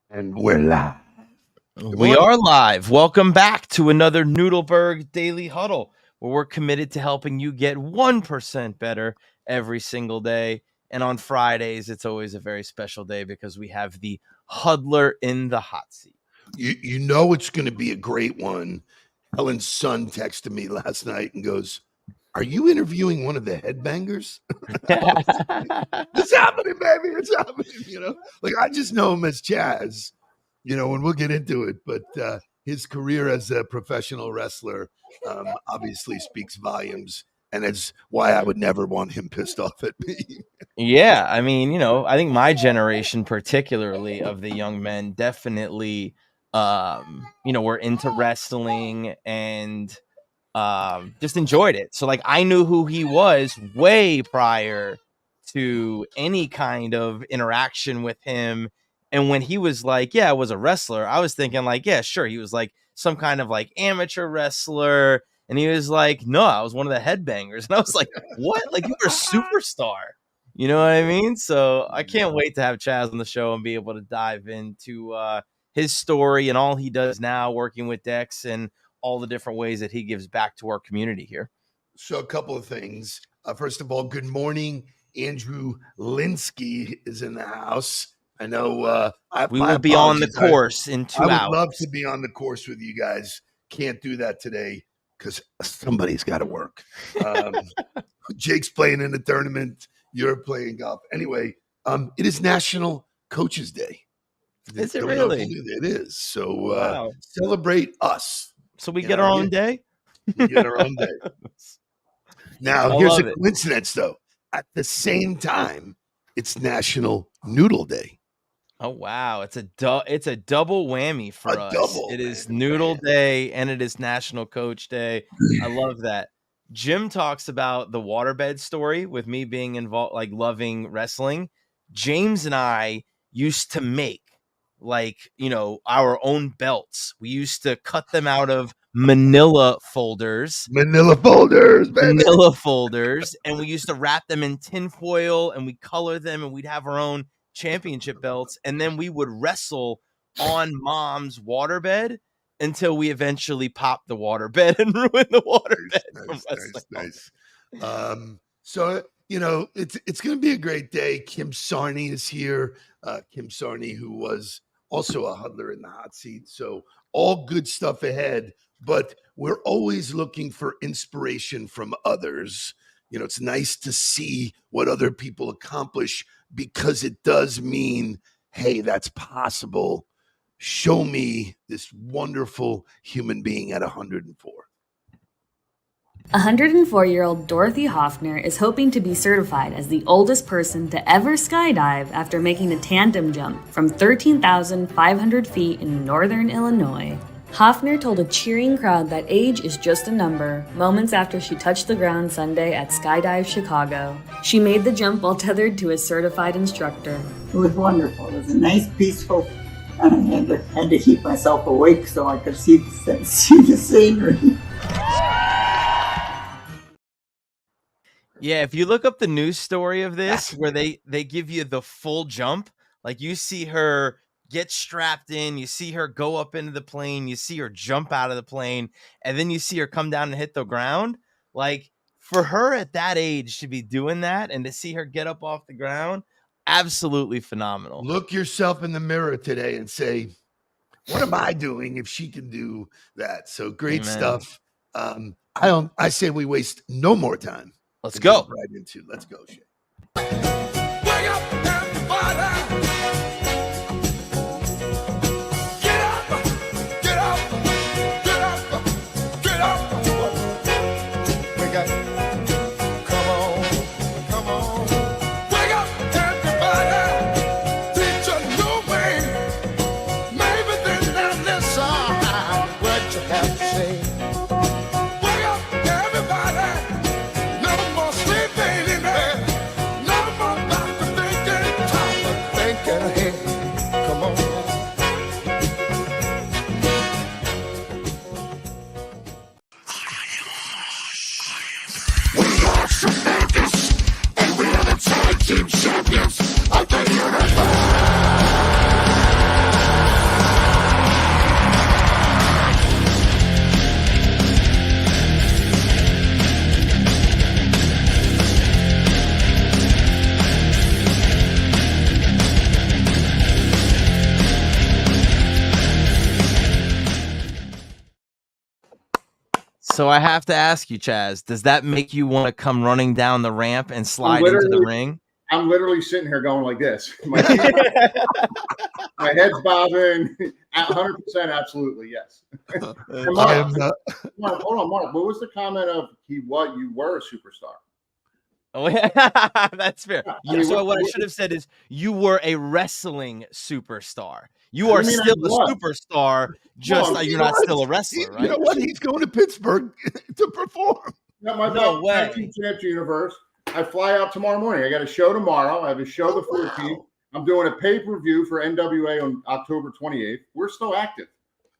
And we're live. We are live. Welcome back to another Nudelberg Daily Huddle, where we're committed to helping you get 1% better every single day. And on Fridays, it's always a very special day because we have the Huddler in the hot seat. You know it's going to be a great one. Helen's son texted me last night and goes, "Are you interviewing one of the headbangers?" It's happening, baby. It's happening. You know, like I just know him as Chaz, you know, and we'll get into it. But his career as a professional wrestler obviously speaks volumes. And it's why I would never want him pissed off at me. Yeah. I mean, you know, I think my generation, particularly of the young men, definitely, you know, were into wrestling and just enjoyed it. So like I knew who he was way prior to any kind of interaction with him. And when he was like, yeah, I was a wrestler, I was thinking like, yeah, sure. He was like some kind of like amateur wrestler. And he was like, no, I was one of the headbangers. And I was like, what? Like you were a superstar. You know what I mean? So I can't wait to have Chaz on the show and be able to dive into his story and all he does now working with Dex and all the different ways that he gives back to our community here. So a couple of things. First of all, good morning. Andrew Linsky is in the house. I know we will be on the course in 2 hours. I would love to be on the course with you guys. Can't do that today because somebody's got to work. Jake's playing in the tournament. You're playing golf. Anyway, it is National Coaches Day. Is it really? It is. So celebrate us. So we get our own day? We get our own day. Now, here's a coincidence, though. At the same time, it's National Noodle Day. Oh, wow. It's a double whammy for us. It is Noodle Day and it is National Coach Day. I love that. Jim talks about the waterbed story with me being involved, like loving wrestling. James and I used to make like, you know, our own belts. We used to cut them out of manila folders, baby. Manila folders. And we used to wrap them in tinfoil and we color them and we'd have our own championship belts. And then we would wrestle on mom's waterbed until we eventually popped the waterbed and ruined the waterbed. Nice. So, you know, it's going to be a great day. Kim Sarney is here. Kim Sarney, who was also a huddler in the hot seat. So all good stuff ahead, but we're always looking for inspiration from others. You know, it's nice to see what other people accomplish because it does mean, hey, that's possible. Show me this wonderful human being at 104. 104-year-old Dorothy Hoffner is hoping to be certified as the oldest person to ever skydive after making a tandem jump from 13,500 feet in northern Illinois. Hoffner told a cheering crowd that age is just a number moments after she touched the ground Sunday at Skydive Chicago. She made the jump while tethered to a certified instructor. It was wonderful. It was a nice, peaceful, and I had to keep myself awake so I could see the scenery. Yeah, if you look up the news story of this, where they give you the full jump, like you see her get strapped in, you see her go up into the plane, you see her jump out of the plane, and then you see her come down and hit the ground. Like for her at that age to be doing that and to see her get up off the ground, absolutely phenomenal. Look yourself in the mirror today and say, what am I doing if she can do that? So great stuff. I say we waste no more time. Let's go. Let's go, Shay. Have to say, wake up, everybody, no more sleep. So I have to ask you, Chaz, does that make you want to come running down the ramp and slide into the ring? I'm literally sitting here going like this. My head's bobbing. 100%, absolutely, yes. Mark, hold on, Mark. What was the comment of you were a superstar? Oh, yeah, that's fair. Yeah, so what I should have said is you were a wrestling superstar. You are still a superstar, just you're not still a wrestler, right? You know what? He's going to Pittsburgh to perform. No way. Championship universe. I fly out tomorrow morning. I got a show tomorrow. I have a show the 14th. Wow. I'm doing a pay-per-view for NWA on October 28th. We're still active.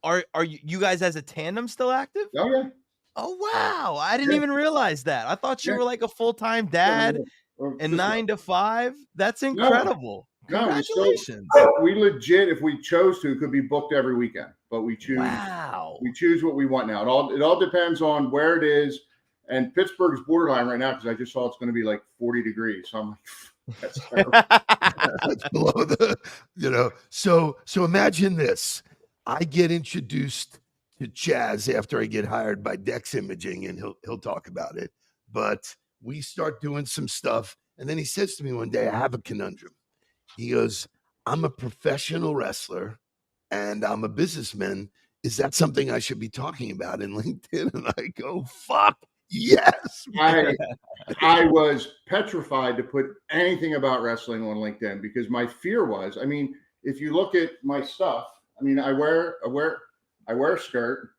Are you guys as a tandem still active? Oh, yeah. Oh, wow. I didn't even realize that. I thought you were like a full-time dad and 9 to 5. That's incredible. Congratulations. We legit, if we chose to, could be booked every weekend, but we choose. Wow. We choose what we want now. It all depends on where it is. And Pittsburgh's borderline right now because I just saw it's going to be like 40 degrees. So I'm like, that's terrible. That's below the, So imagine this. I get introduced to Chaz after I get hired by Dex Imaging, and he'll talk about it. But we start doing some stuff, and then he says to me one day, I have a conundrum. He goes, I'm a professional wrestler, and I'm a businessman. Is that something I should be talking about in LinkedIn? And I go, fuck. Yes. I was petrified to put anything about wrestling on LinkedIn because my fear was, if you look at my stuff, I wear a skirt,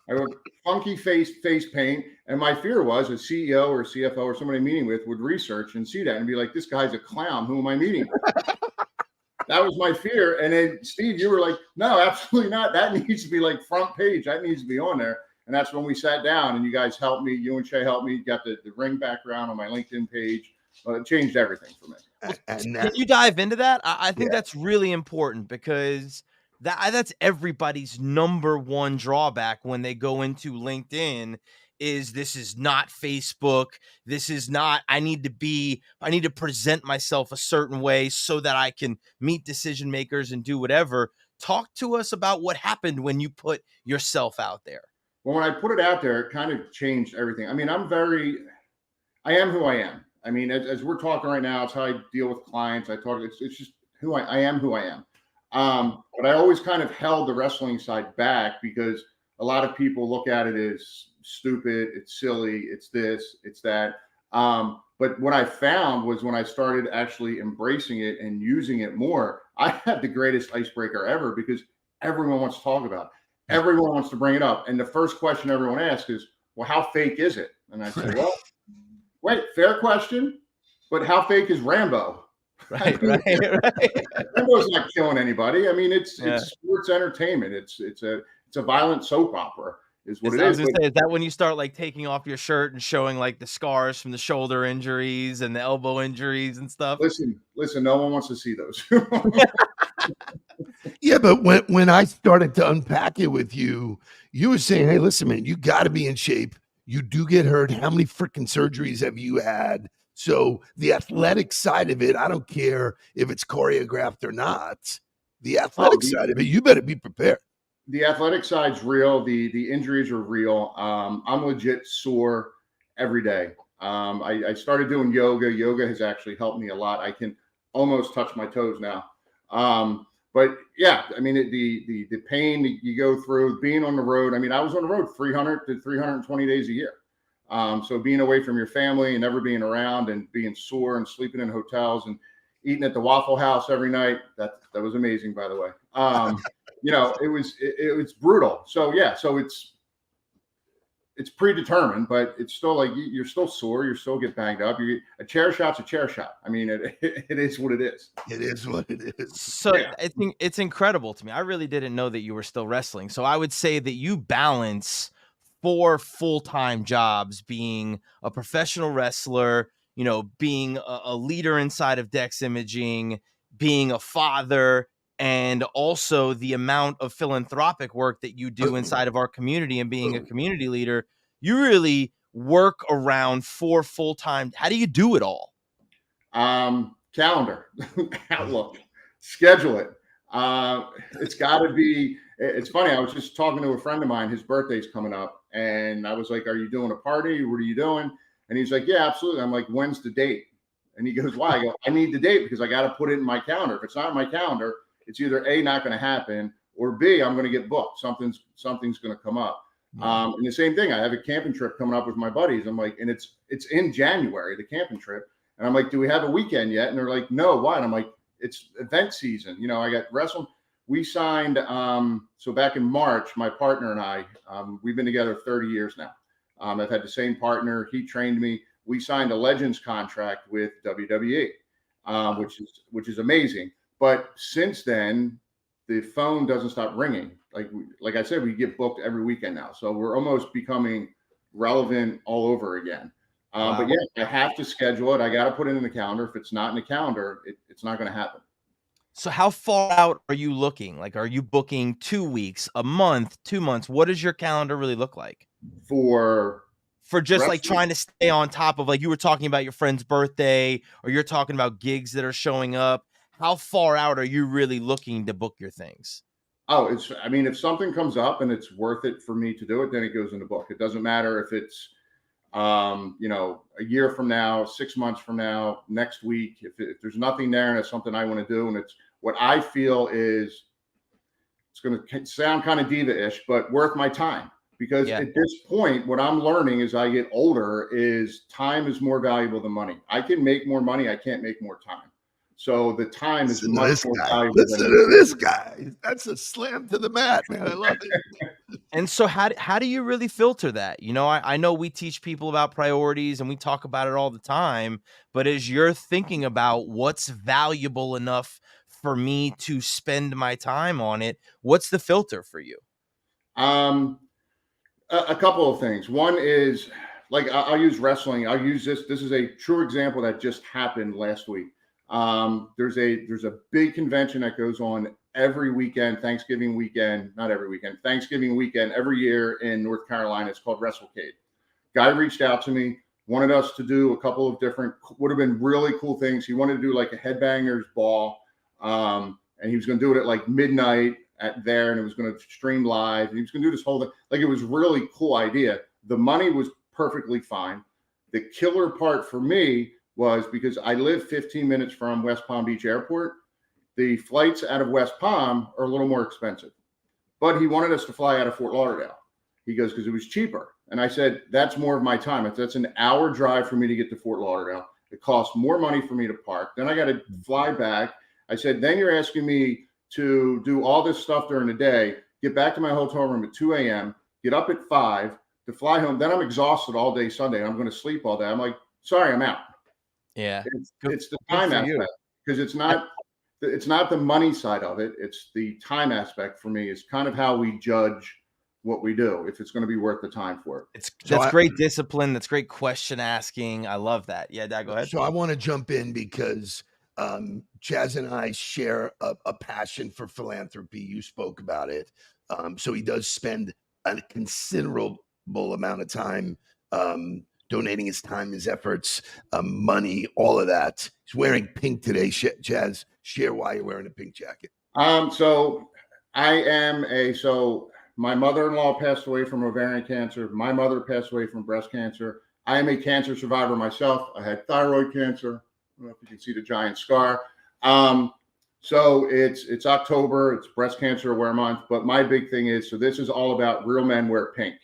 I wear funky face paint, and my fear was a CEO or CFO or somebody I'm meeting with would research and see that and be like, this guy's a clown. Who am I meeting? That was my fear. And then Steve, you were like, no, absolutely not. That needs to be like front page. That needs to be on there. And that's when we sat down and you guys helped me. You and Shay helped me. Got the ring background on my LinkedIn page. It changed everything for me. Can you dive into that? I think that's really important because that's everybody's number one drawback when they go into LinkedIn is this is not Facebook. This is not, I need to present myself a certain way so that I can meet decision makers and do whatever. Talk to us about what happened when you put yourself out there. Well, when I put it out there, it kind of changed everything. I am who I am. As we're talking right now, it's how I deal with clients. It's just who I am, who I am. But I always kind of held the wrestling side back because a lot of people look at it as stupid, it's silly, it's this, it's that. But what I found was when I started actually embracing it and using it more, I had the greatest icebreaker ever because everyone wants to talk about it. Everyone wants to bring it up. And the first question everyone asks is, well, how fake is it? And I say, well, wait, fair question, but how fake is Rambo? Right. Rambo's not killing anybody. It's sports entertainment. It's a violent soap opera is what it is. I was going to say, is that when you start like taking off your shirt and showing like the scars from the shoulder injuries and the elbow injuries and stuff? Listen, no one wants to see those. Yeah, but when I started to unpack it with you, you were saying, hey, listen, man, you got to be in shape. You do get hurt. How many freaking surgeries have you had? So the athletic side of it, I don't care if it's choreographed or not. The athletic side of it, you better be prepared. The athletic side's real. The injuries are real. I'm legit sore every day. I started doing yoga. Yoga has actually helped me a lot. I can almost touch my toes now. But yeah, the pain that you go through being on the road. I was on the road 300 to 320 days a year. So being away from your family and never being around and being sore and sleeping in hotels and eating at the Waffle House every night. That was amazing, by the way. It was brutal. So yeah, so it's predetermined, but it's still like you're still sore. You still get banged up. A chair shot's a chair shot. It is what it is. It is what it is. So yeah. I think it's incredible to me. I really didn't know that you were still wrestling. So I would say that you balance 4 full-time jobs, being a professional wrestler, being a leader inside of Dex Imaging, being a father, and also the amount of philanthropic work that you do inside of our community and being a community leader. You really work around 4 full-time. How do you do it all? Calendar, Outlook, schedule it. It's got to be, It's funny. I was just talking to a friend of mine. His birthday's coming up, and I was like, "Are you doing a party? What are you doing?" And he's like, "Yeah, absolutely." I'm like, "When's the date?" And he goes, "Why?" I go, "I need the date because I got to put it in my calendar. If it's not in my calendar, it's either A, not going to happen, or B, I'm going to get booked. Something's going to come up." And the same thing. I have a camping trip coming up with my buddies. I'm like, and it's in January, the camping trip. And I'm like, "Do we have a weekend yet?" And they're like, "No, why?" And I'm like, "It's event season. You know, I got wrestling." We signed, so back in March, my partner and I, we've been together 30 years now. I've had the same partner. He trained me. We signed a Legends contract with WWE, which is amazing. But since then, the phone doesn't stop ringing. Like I said, we get booked every weekend now. So we're almost becoming relevant all over again. But yeah, I have to schedule it. I got to put it in the calendar. If it's not in the calendar, it's not going to happen. So how far out are you looking? Like, are you booking 2 weeks, a month, 2 months? What does your calendar really look like? For just like trying to stay on top of, like you were talking about your friend's birthday, or you're talking about gigs that are showing up. How far out are you really looking to book your things? Oh, I mean, if something comes up and it's worth it for me to do it, then it goes in the book. It doesn't matter if it's, a year from now, 6 months from now, next week. If there's nothing there and it's something I want to do, and it's what I feel is, it's going to sound kind of diva-ish, but worth my time. Because at this point, what I'm learning as I get older is time is more valuable than money. I can make more money. I can't make more time. So the time is much more valuable. Listen to this guy. That's a slam to the mat, man. I love it. And so how do you really filter that? You know, I know we teach people about priorities and we talk about it all the time, but as you're thinking about what's valuable enough for me to spend my time on it, what's the filter for you? A couple of things. One is, like, I'll use wrestling. I'll use this. This is a true example that just happened last week. There's a big convention that goes on every weekend, Thanksgiving weekend every year in North Carolina. It's called WrestleCade. Guy reached out to me, wanted us to do a couple of different, would have been really cool things. He wanted to do like a headbangers ball, and he was going to do it at like midnight there, and it was going to stream live. And he was going to do this whole thing. Like, it was really cool idea. The money was perfectly fine. The killer part for me was, because I live 15 minutes from West Palm Beach Airport, the flights out of West Palm are a little more expensive. But he wanted us to fly out of Fort Lauderdale. He goes, because it was cheaper. And I said, that's more of my time. That's an hour drive for me to get to Fort Lauderdale. It costs more money for me to park. Then I got to fly back. I said, then you're asking me to do all this stuff during the day, get back to my hotel room at 2 a.m., get up at 5 to fly home. Then I'm exhausted all day Sunday. I'm going to sleep all day. I'm like, sorry, I'm out. Yeah. It's the time aspect, because it's not the money side of it. It's the time aspect for me. It's kind of how we judge what we do, if it's going to be worth the time for it. That's great discipline. That's great question asking. I love that. Yeah, Dad, go ahead. So I want to jump in because Chaz and I share a passion for philanthropy. You spoke about it. So he does spend a considerable amount of time donating his time, his efforts, money, all of that. He's wearing pink today. Chaz, share why you're wearing a pink jacket. So my mother-in-law passed away from ovarian cancer. My mother passed away from breast cancer. I am a cancer survivor myself. I had thyroid cancer. I don't know if you can see the giant scar. So it's October. It's Breast Cancer Awareness Month. But my big thing is, so this is all about Real Men Wear Pink.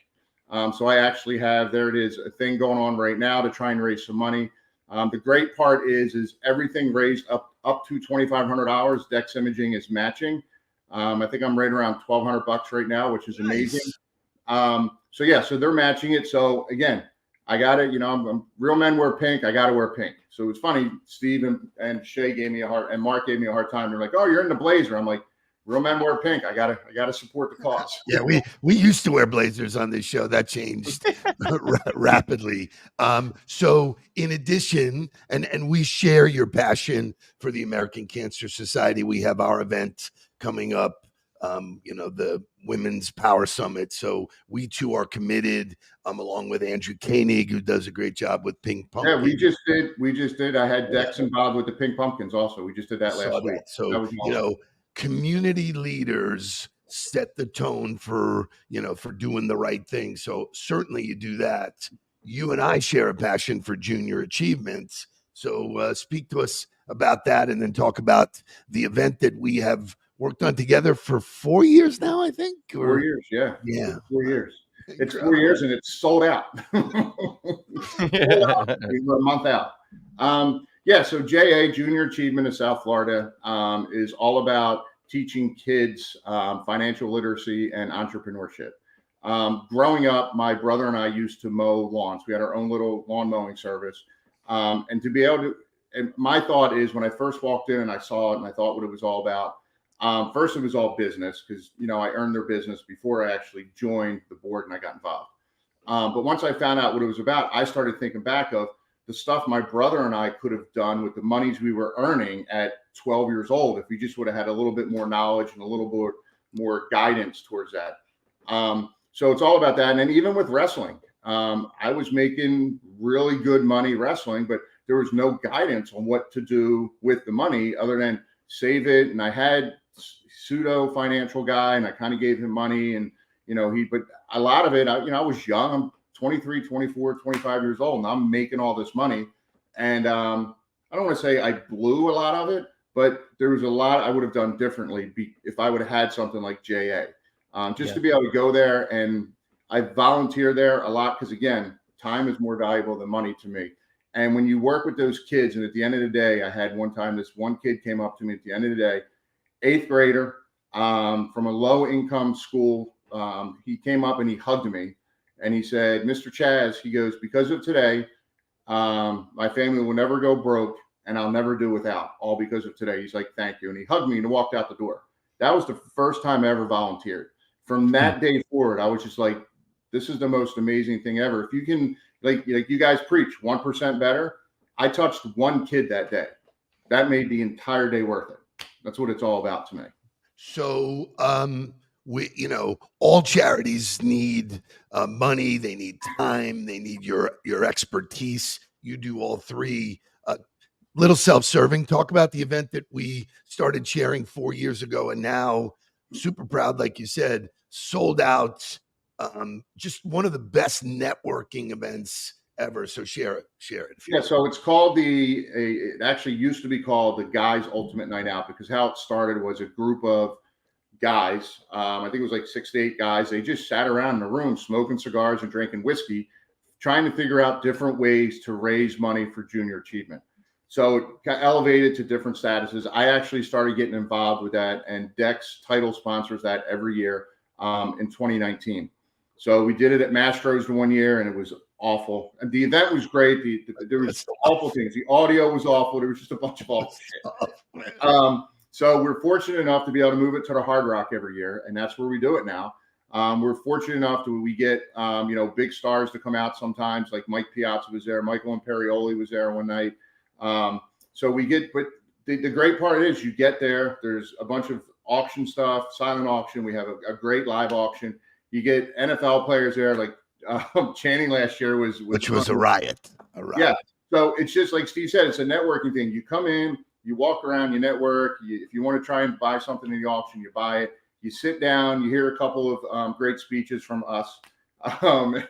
So I actually have, there it is, a thing going on right now to try and raise some money. The great part is everything raised up to $2,500. Dex Imaging is matching. I think I'm right around $1,200 right now, which is amazing. Nice. So they're matching it. So again, I got it. I'm Real Men Wear Pink. I got to wear pink. So it's funny. Steve and Shay gave me and Mark gave me a hard time. They're like, "Oh, you're in the blazer." I'm like, Real Men Wear Pink. I gotta support the cause. Yeah, we used to wear blazers on this show. That changed rapidly. So in addition, and we share your passion for the American Cancer Society. We have our event coming up. The Women's Power Summit. So we too are committed, along with Andrew Koenig, who does a great job with Pink Pumpkin. Yeah, we just did. I had Dex involved with the Pink Pumpkins also. We just did that last week. So, community leaders set the tone for, for doing the right thing. So certainly you do that. You and I share a passion for junior achievements. So speak to us about that, and then talk about the event that we have worked on together for 4 years now, I think. 4 years, yeah. Yeah. 4 years. It's 4 Incredible. years and it's sold out. Sold out. We were a month out. So JA, Junior Achievement of South Florida, is all about teaching kids financial literacy and entrepreneurship. Growing up, my brother and I used to mow lawns. We had our own little lawn mowing service. And to be able to, and my thought is, when I first walked in and I saw it and I thought what it was all about, first, it was all business because, I earned their business before I actually joined the board and I got involved. But once I found out what it was about, I started thinking back of the stuff my brother and I could have done with the monies we were earning at 12 years old if we just would have had a little bit more knowledge and a little bit more guidance towards that. So it's all about that. And then even with wrestling, I was making really good money wrestling, but there was no guidance on what to do with the money other than save it. And I had pseudo financial guy and I kind of gave him money, and but a lot of it, I was young. I'm 23, 24, 25 years old, and I'm making all this money. And I don't want to say I blew a lot of it, but there was a lot I would have done differently if I would have had something like JA, to be able to go there. And I volunteer there a lot because, again, time is more valuable than money to me. And when you work with those kids, and at the end of the day, I had one time this one kid came up to me at the end of the day, 8th grader, from a low income school. He came up and he hugged me and he said, "Mr. Chaz," he goes, "because of today, my family will never go broke and I'll never do without, all because of today." He's like, "Thank you." And he hugged me and walked out the door. That was the first time I ever volunteered. From that day forward, I was just like, this is the most amazing thing ever. If you can, like you guys preach, 1% better. I touched one kid that day. That made the entire day worth it. That's what it's all about to me. So, all charities need money. They need time. They need your expertise. You do all three. Little self-serving. Talk about the event that we started sharing 4 years ago, and now super proud, like you said, sold out. Just one of the best networking events ever. So share it. Yeah. So it's called it actually used to be called the Guys Ultimate Night Out, because how it started was a group of guys. I think it was like 6 to 8 guys. They just sat around in a room smoking cigars and drinking whiskey, trying to figure out different ways to raise money for junior achievement. So it got elevated to different statuses. I actually started getting involved with that, and Dex title sponsors that every year in 2019. So we did it at Mastro's the 1 year, and it was awful. And the event was great. There was awful things. The audio was awful. There was just a bunch of awful shit. So we're fortunate enough to be able to move it to the Hard Rock every year, and that's where we do it now. We're fortunate enough that we get big stars to come out sometimes, like Mike Piazza was there, Michael Imperioli was there one night. So we get, but the great part is you get there. There's a bunch of auction stuff, silent auction. We have a great live auction. You get NFL players there, like Channing last year which was a riot. Yeah. So it's just like Steve said, it's a networking thing. You come in, you walk around, you network. If you want to try and buy something in the auction, you buy it. You sit down, you hear a couple of great speeches from us. And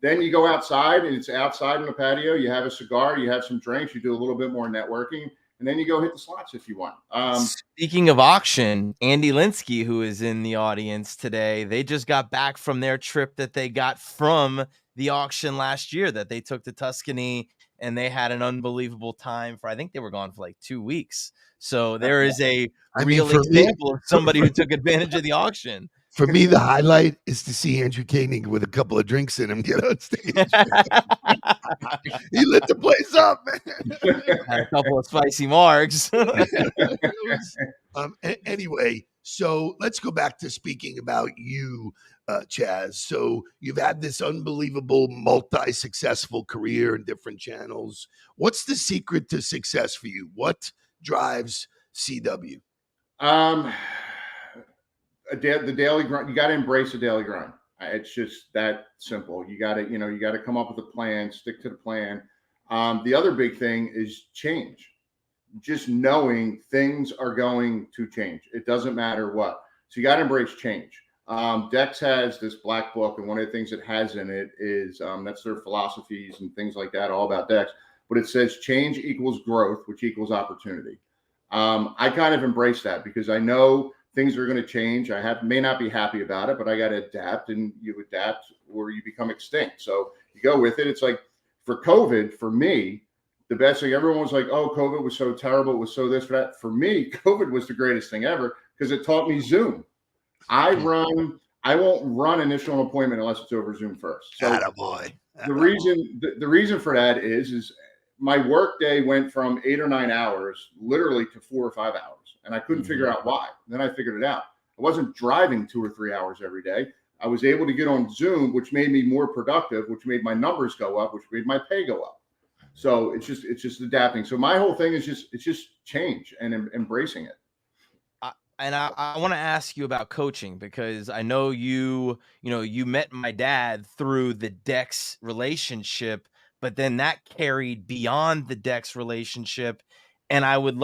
then you go outside, and it's outside in the patio. You have a cigar, you have some drinks, you do a little bit more networking, and then you go hit the slots if you want. Speaking of auction, Andy Linsky, who is in the audience today, they just got back from their trip that they got from the auction last year that they took to Tuscany, and they had an unbelievable time I think they were gone for like 2 weeks. So there is a real example of somebody who took advantage of the auction. For me, the highlight is to see Andrew Koenig with a couple of drinks in him get on stage. He lit the place up, man. Had a couple of spicy margs. Anyway, so let's go back to speaking about you, Chaz. So you've had this unbelievable multi-successful career in different channels. What's the secret to success for you? What drives CW? The daily grind. You got to embrace the daily grind. It's just that simple. You got to come up with a plan, stick to the plan. The other big thing is change. Just knowing things are going to change. It doesn't matter what. So you got to embrace change. Dex has this black book, and one of the things it has in it is that's their philosophies and things like that, all about Dex. But it says change equals growth, which equals opportunity. I kind of embrace that because I know things are going to change. May not be happy about it, but I got to adapt, and you adapt or you become extinct. So you go with it. It's like for COVID, for me, the best thing, everyone was like, oh, COVID was so terrible. It was so this, for that. For me, COVID was the greatest thing ever because it taught me Zoom. I won't run initial appointment unless it's over Zoom first. So Attaboy. the reason for that is my work day went from 8 or 9 hours literally to 4 or 5 hours, and I couldn't figure out why. Then I figured it out. I wasn't driving 2 or 3 hours every day. I was able to get on Zoom, which made me more productive, which made my numbers go up, which made my pay go up. So it's just adapting. So my whole thing is just change and embracing it. And I want to ask you about coaching because I know you met my dad through the Dex relationship, but then that carried beyond the Dex relationship. And I would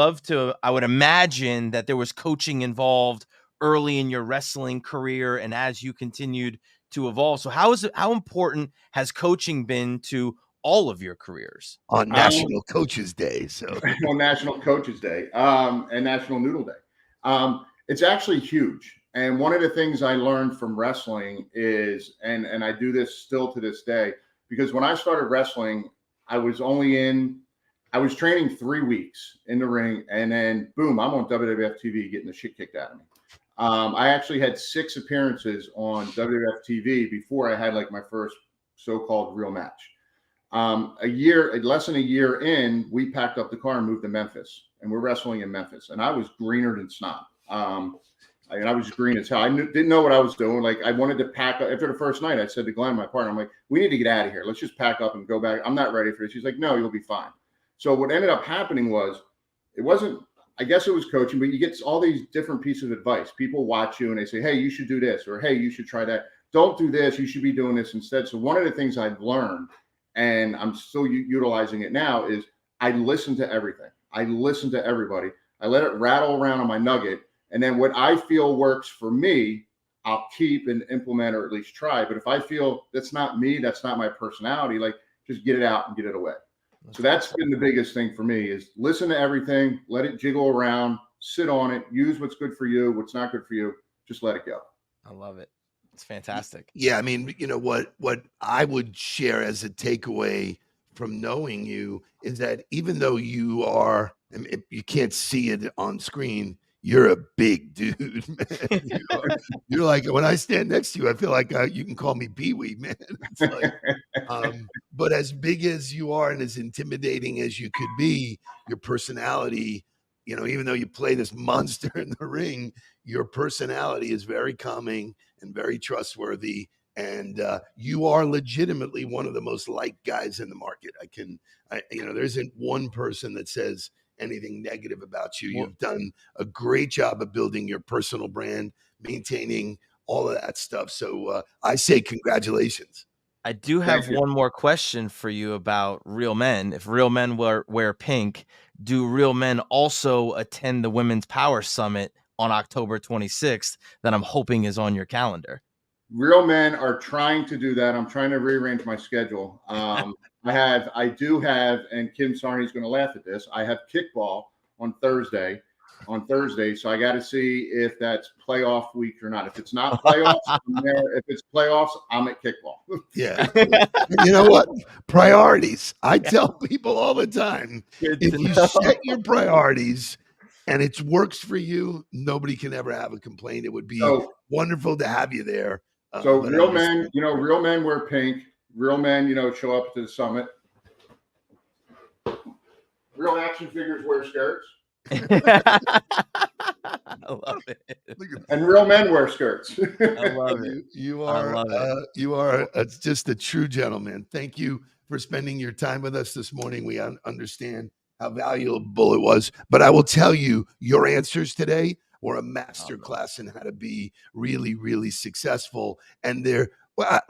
imagine that there was coaching involved early in your wrestling career and as you continued to evolve. So how important has coaching been to all of your careers? On National Coaches Day. So on National Coaches Day and National Noodle Day. It's actually huge. And one of the things I learned from wrestling is, and I do this still to this day, because when I started wrestling, I was training 3 weeks in the ring, and then boom, I'm on WWF TV getting the shit kicked out of me. I actually had 6 appearances on WWF TV before I had like my first so-called real match. Less than a year in, we packed up the car and moved to Memphis, and we're wrestling in Memphis. And I was greener than snot. I was green as hell. I didn't know what I was doing. Like I wanted to pack up after the first night. I said to Glenn, my partner, I'm like, we need to get out of here. Let's just pack up and go back. I'm not ready for this. She's like, no, you'll be fine. So what ended up happening was, I guess it was coaching, but you get all these different pieces of advice. People watch you and they say, hey, you should do this, or hey, you should try that. Don't do this. You should be doing this instead. So one of the things I've learned, and I'm still utilizing it now, is I listen to everything. I listen to everybody. I let it rattle around on my nugget. And then what I feel works for me, I'll keep and implement or at least try. But if I feel that's not me, that's not my personality, like just get it out and get it away. So that's been the biggest thing for me is listen to everything, let it jiggle around, sit on it, use what's good for you, what's not good for you, just let it go. I love it. It's fantastic. Yeah, I mean, what I would share as a takeaway from knowing you is that even though you are, you can't see it on screen, you're a big dude, man. You're like, when I stand next to you, I feel like you can call me Pee-wee, man. It's like, but as big as you are and as intimidating as you could be, your personality, even though you play this monster in the ring, your personality is very calming and very trustworthy. And you are legitimately one of the most liked guys in the market. There isn't one person that says anything negative about you. You've done a great job of building your personal brand, maintaining all of that stuff. So I say congratulations. I do have one more question for you about real men. If real men wear pink, do real men also attend the Women's Power Summit on October 26th that I'm hoping is on your calendar? Real men are trying to do that. I'm trying to rearrange my schedule. I do have, and Kim Sarney's going to laugh at this, I have kickball on Thursday. So I got to see if that's playoff week or not. If it's not playoffs, I'm there. If it's playoffs, I'm at kickball. Yeah. You know what? Priorities. I tell people all the time, if you set your priorities and it works for you, nobody can ever have a complaint. It would be wonderful to have you there. So real men, real men wear pink. Real men, show up to the summit. Real action figures wear skirts. I love it. And real men wear skirts. I love it. You are just a true gentleman. Thank you for spending your time with us this morning. We understand how valuable it was, but I will tell you, your answers today were a master class in how to be really, really successful. And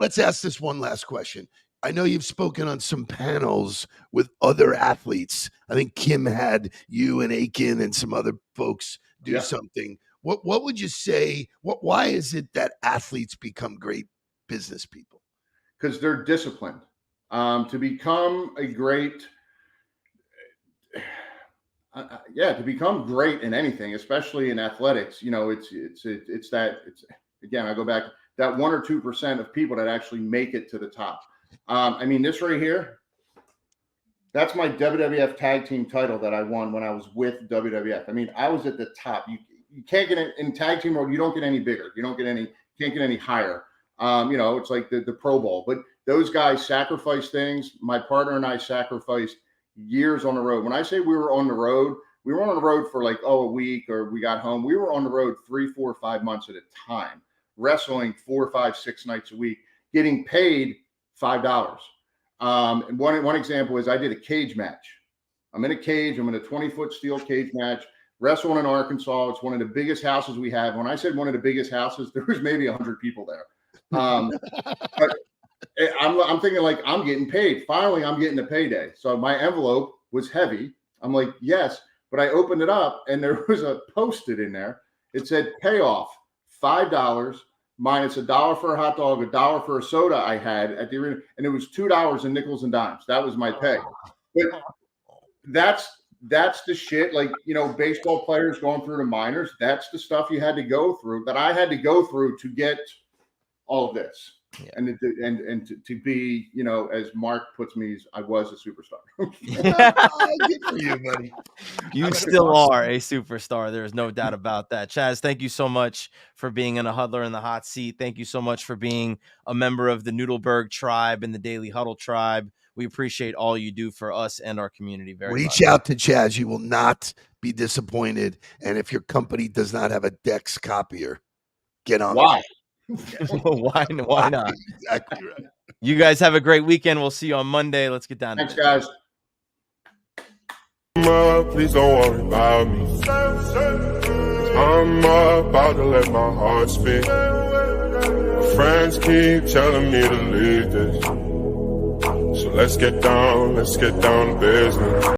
let's ask this one last question. I know you've spoken on some panels with other athletes. I think Kim had you and Aiken and some other folks do something. What would you say? Why is it that athletes become great business people? Because they're disciplined. To become a great, to become great in anything, especially in athletics, it's again, I go back, that 1 or 2% of people that actually make it to the top. This right here, that's my WWF tag team title that I won when I was with WWF. I was at the top. You can't get in tag team world. You don't get any bigger. Can't get any higher. It's like the Pro Bowl, but those guys sacrifice things. My partner and I sacrificed years on the road. When I say we were on the road, we were on the road for like, a week, or we got home. We were on the road 3, 4, 5 months at a time, wrestling 4, 5, 6 nights a week, getting paid $5. And one example is I did a cage match. I'm in a cage. I'm in a 20-foot steel cage match, wrestling in Arkansas. It's one of the biggest houses we have. When I said one of the biggest houses, there was maybe 100 people there. But I'm thinking like, I'm getting paid. Finally, I'm getting a payday. So my envelope was heavy. I'm like, yes. But I opened it up and there was a Post-it in there. It said payoff $5 minus $1 for a hot dog, $1 for a soda I had at the arena, and it was $2 in nickels and dimes. That was my pay. But that's the shit. Like, baseball players going through the minors. That's the stuff you had to go through, that I had to go through to get all of this. Yeah. And to be, as Mark puts me, I was a superstar. Good for you, buddy. You still are a superstar. There's no doubt about that. Chaz, thank you so much for being in a Huddler in the Hot Seat. Thank you so much for being a member of the Nudelberg tribe and the Daily Huddle tribe. We appreciate all you do for us and our community very much. Reach out to Chaz. You will not be disappointed. And if your company does not have a Dex copier, get on. Why? Why not? Exactly right. You guys have a great weekend. We'll see you on Monday. Let's get down to Thanks, guys. Please don't worry about me. I'm about to let my heart speak. My friends keep telling me to leave this. So let's get down to business.